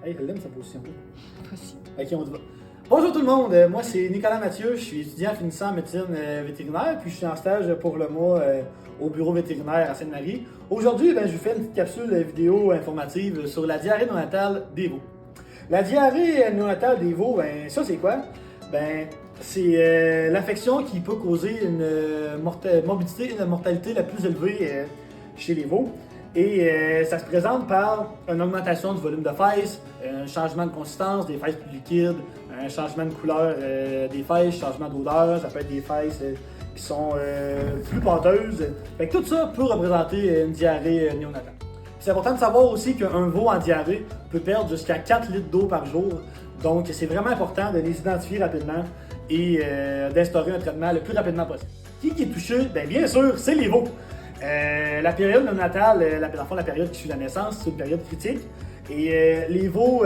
Hey, elle aime sa position. Possible. Ok, on y va. Bonjour tout le monde, moi c'est Nicolas Mathieu, je suis étudiant finissant en médecine vétérinaire, puis je suis en stage pour le mois au bureau vétérinaire à Sainte-Marie. Aujourd'hui, je vous fais une petite capsule vidéo informative sur la diarrhée néonatale des veaux. La diarrhée néonatale des veaux, ça c'est quoi? C'est l'affection qui peut causer une morbidité et une mortalité la plus élevée chez les veaux. Et ça se présente par une augmentation du volume de fesses, un changement de consistance, des fesses plus liquides, un changement de couleur des fesses, changement d'odeur, ça peut être des fesses qui sont plus pâteuses. Fait que tout ça peut représenter une diarrhée néonatale. C'est important de savoir aussi qu'un veau en diarrhée peut perdre jusqu'à 4 litres d'eau par jour. Donc c'est vraiment important de les identifier rapidement et d'instaurer un traitement le plus rapidement possible. Qui est touché? Bien sûr, c'est les veaux. La période néonatale, la période qui suit la naissance, c'est une période critique. Et les veaux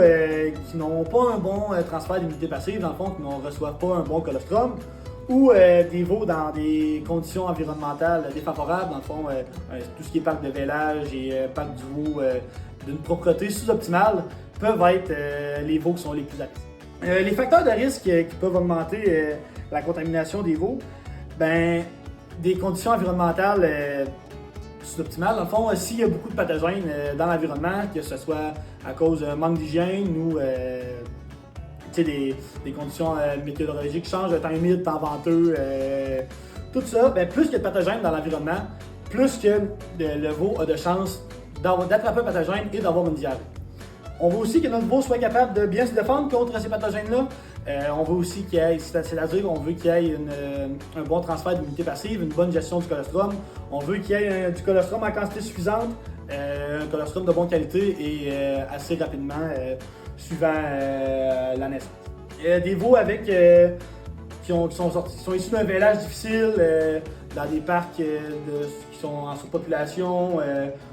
qui n'ont pas un bon transfert d'immunité passive, dans le fond, qui ne reçoivent pas un bon colostrum, ou des veaux dans des conditions environnementales défavorables, dans le fond, tout ce qui est parc de vélage et parc du veau d'une propreté sous-optimale, peuvent être les veaux qui sont les plus à risque. Les facteurs de risque qui peuvent augmenter la contamination des veaux, des conditions environnementales sous-optimales. Dans le fond, s'il y a beaucoup de pathogènes dans l'environnement, que ce soit à cause d'un manque d'hygiène ou des conditions météorologiques qui changent, le temps humide, le temps venteux, tout ça, plus il y a de pathogènes dans l'environnement, plus que le veau a de chances d'attraper un pathogène et d'avoir une diarrhée. On veut aussi que notre veau soit capable de bien se défendre contre ces pathogènes-là. On veut aussi qu'il y ait, c'est-à-dire on veut qu'il y ait un bon transfert d'immunité passive, une bonne gestion du colostrum. On veut qu'il y ait du colostrum en quantité suffisante, un colostrum de bonne qualité et assez rapidement suivant la naissance. Des veaux qui sont issus d'un vélage difficile, dans des parcs qui sont en surpopulation,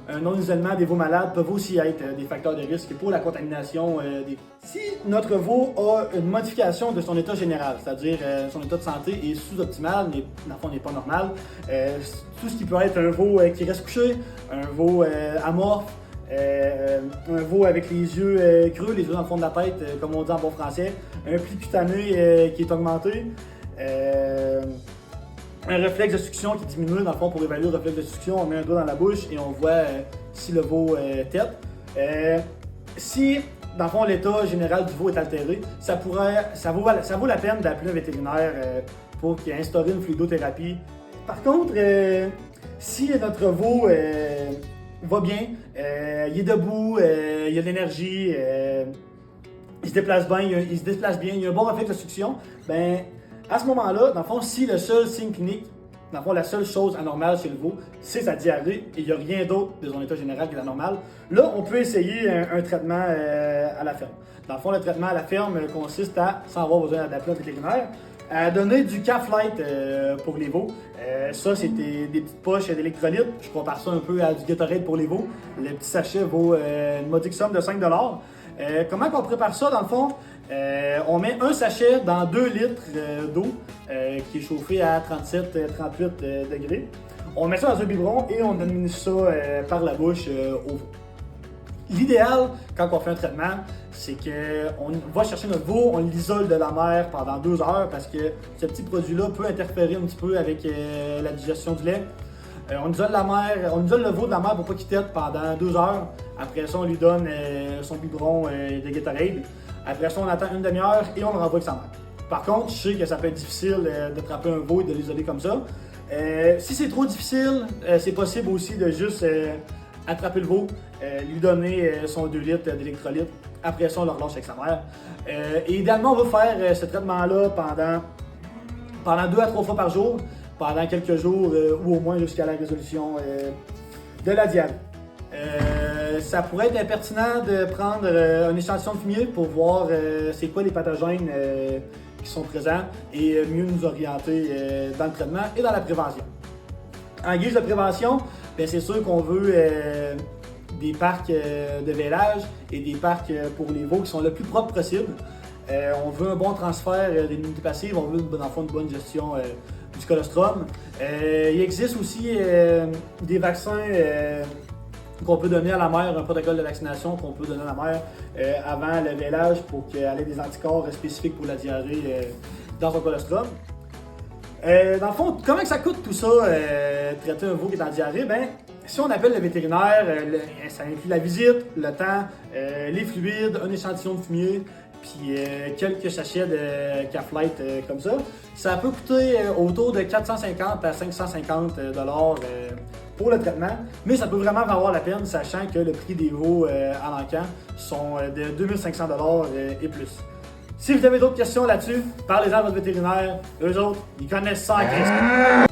un non-isolement des veaux malades peuvent aussi être des facteurs de risque pour la contamination des veaux. Si notre veau a une modification de son état général, c'est-à-dire son état de santé est sous-optimal, mais dans le fond n'est pas normal, tout ce qui peut être un veau qui reste couché, un veau amorphe, un veau avec les yeux creux, les yeux dans le fond de la tête, comme on dit en bon français, un pli cutané qui est augmenté, un réflexe de succion qui diminue. Dans le fond, pour évaluer le réflexe de succion, on met un doigt dans la bouche et on voit si le veau tète. Si, dans le fond, l'état général du veau est altéré, ça vaut la peine d'appeler un vétérinaire pour qu'il instaure une fluidothérapie. Par contre, si notre veau va bien, il est debout, il a de l'énergie, il se déplace bien, il a un bon réflexe de succion, à ce moment-là, dans le fond, si le seul signe clinique, dans le fond, la seule chose anormale chez le veau, c'est sa diarrhée et il n'y a rien d'autre de son état général qui est anormal, là, on peut essayer un traitement à la ferme. Dans le fond, le traitement à la ferme consiste à, sans avoir besoin d'appeler un vétérinaire, à donner du Calf-Lite pour les veaux. Ça, c'est des petites poches d'électrolytes. Je compare ça un peu à du Gatorade pour les veaux. Le petit sachet vaut une modique somme de 5 $. Comment on prépare ça, dans le fond? On met un sachet dans 2 litres d'eau qui est chauffée à 37-38 degrés. On met ça dans un biberon et on administre ça par la bouche au veau. L'idéal, quand on fait un traitement, c'est qu'on va chercher notre veau, on l'isole de la mère pendant 2 heures parce que ce petit produit-là peut interférer un petit peu avec la digestion du lait. On isole le veau de la mère pour pas qu'il tète pendant 2 heures. Après ça, on lui donne son biberon de Gatorade. Après ça, on attend une demi-heure et on le renvoie avec sa mère. Par contre, je sais que ça peut être difficile d'attraper un veau et de l'isoler comme ça. Si c'est trop difficile, c'est possible aussi de juste attraper le veau, lui donner son 2 litres d'électrolyte. Après ça, on le relâche avec sa mère. Et idéalement, on va faire ce traitement-là pendant 2 à 3 fois par jour, pendant quelques jours ou au moins jusqu'à la résolution de la diarrhée. Ça pourrait être pertinent de prendre un échantillon de fumier pour voir c'est quoi les pathogènes qui sont présents et mieux nous orienter dans le traitement et dans la prévention. En guise de prévention, c'est sûr qu'on veut des parcs de vélage et des parcs pour les veaux qui sont le plus propres possible. On veut un bon transfert d'immunité passive, on veut dans le fond, une bonne gestion du colostrum. Il existe aussi des vaccins qu'on peut donner à la mère, un protocole de vaccination qu'on peut donner à la mère avant le vélage pour qu'elle ait des anticorps spécifiques pour la diarrhée dans son colostrum. Dans le fond, comment que ça coûte tout ça, traiter un veau qui est en diarrhée? Ben, si on appelle le vétérinaire, ça inclut la visite, le temps, les fluides, un échantillon de fumier, puis quelques sachets de Caflight comme ça. Ça peut coûter autour de 450 à 550 $ pour le traitement, mais ça peut vraiment valoir la peine, sachant que le prix des veaux en encan sont de 2500 $ et plus. Si vous avez d'autres questions là-dessus, parlez-en à votre vétérinaire. Eux autres, ils connaissent ça en Christ.